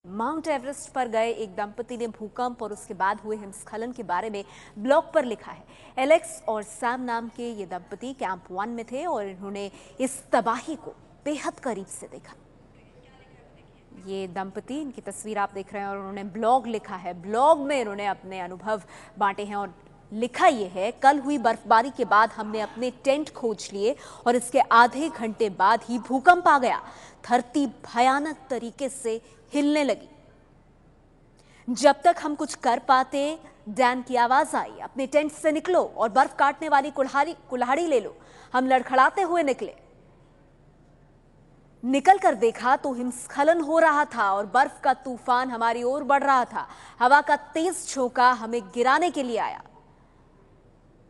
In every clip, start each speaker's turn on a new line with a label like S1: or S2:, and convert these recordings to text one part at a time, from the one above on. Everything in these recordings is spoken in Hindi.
S1: माउंट एवरेस्ट पर गए एक दंपति ने भूकंप और उसके बाद हुए हिमस्खलन के बारे में ब्लॉग पर लिखा है। एलेक्स और सैम नाम के ये दंपति कैंप 1 में थे और इन्होंने इस तबाही को बेहद करीब से देखा। ये दंपति, इनकी तस्वीर आप देख रहे हैं और उन्होंने ब्लॉग लिखा है। ब्लॉग में इन्होंने अपने अनुभव बांटे हैं और लिखा ये है, कल हुई बर्फबारी के बाद हमने अपने टेंट खोज लिए और इसके आधे घंटे बाद ही भूकंप आ गया। धरती भयानक तरीके से हिलने लगी। जब तक हम कुछ कर पाते, डैन की आवाज आई, अपने टेंट से निकलो और बर्फ काटने वाली कुल्हाड़ी ले लो। हम लड़खड़ाते हुए निकले। निकल कर देखा तो हिमस्खलन हो रहा था और बर्फ का तूफान हमारी ओर बढ़ रहा था। हवा का तेज झोंका हमें गिराने के लिए आया।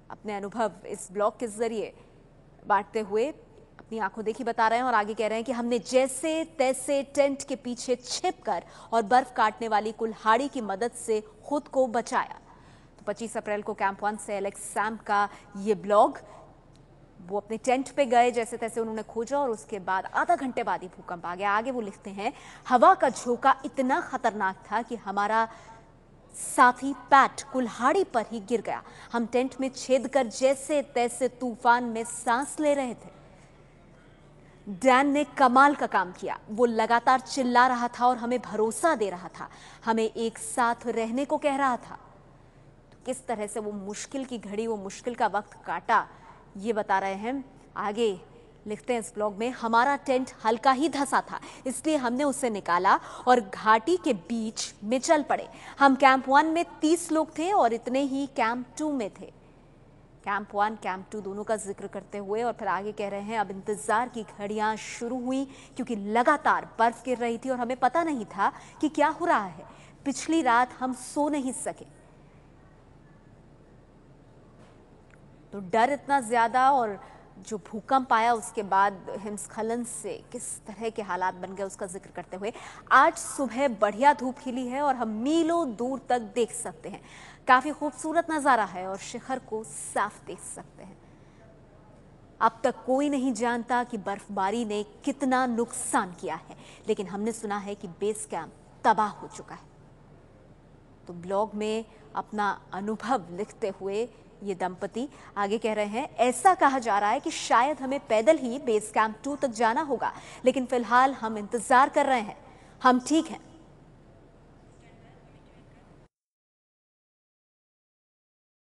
S1: अपने अनुभव इस ब्लॉग के जरिए बांटते हुए अपनी आंखों देखी बता रहे हैं और आगे कह रहे हैं कि हमने जैसे तैसे टेंट के पीछे छिपकर और बर्फ काटने वाली कुल्हाड़ी की मदद से खुद को बचाया। तो 25 अप्रैल को कैंप 1 से एलेक्स सैम का ये ब्लॉग, वो अपने टेंट पे गए, जैसे तैसे उन्होंने खोजा और उसके बाद आधा घंटे बाद ही भूकंप आ गया। आगे वो लिखते हैं, हवा का झोंका इतना खतरनाक था कि हमारा साथी पैट कुल्हाड़ी पर ही गिर गया। हम टेंट में छेद कर जैसे तैसे तूफान में सांस ले रहे थे। डैन ने कमाल का काम किया। वो लगातार चिल्ला रहा था और हमें भरोसा दे रहा था, हमें एक साथ रहने को कह रहा था। तो किस तरह से वो मुश्किल की घड़ी, वो मुश्किल का वक्त काटा, ये बता रहे हैं। आगे लिखते हैं इस ब्लॉग में, हमारा टेंट हल्का ही धंसा था, इसलिए हमने उसे निकाला और घाटी के बीच में चल पड़े। हम कैंप 1 में 30 लोग थे और इतने ही कैंप 2 में थे। कैंप 1, कैंप 2 दोनों का जिक्र करते हुए और फिर आगे कह रहे हैं, अब इंतजार की घड़ियां शुरू हुई क्योंकि लगातार बर्फ गिर रही थी और हमें पता नहीं था कि क्या हो रहा है। पिछली रात हम सो नहीं सके। तो डर इतना ज्यादा, और जो भूकंप आया उसके बाद हिमस्खलन से किस तरह के हालात बन गए उसका जिक्र करते हुए, आज सुबह बढ़िया धूप खिली है और हम मीलों दूर तक देख सकते हैं। काफी खूबसूरत नजारा है और शिखर को साफ देख सकते हैं। अब तक कोई नहीं जानता कि बर्फबारी ने कितना नुकसान किया है, लेकिन हमने सुना है कि बेस कैंप तबाह हो चुका है। तो ब्लॉग में अपना अनुभव लिखते हुए ये दंपति आगे कह रहे हैं, ऐसा कहा जा रहा है कि शायद हमें पैदल ही बेस कैंप 2 तक जाना होगा, लेकिन फिलहाल हम इंतजार कर रहे हैं। हम ठीक हैं।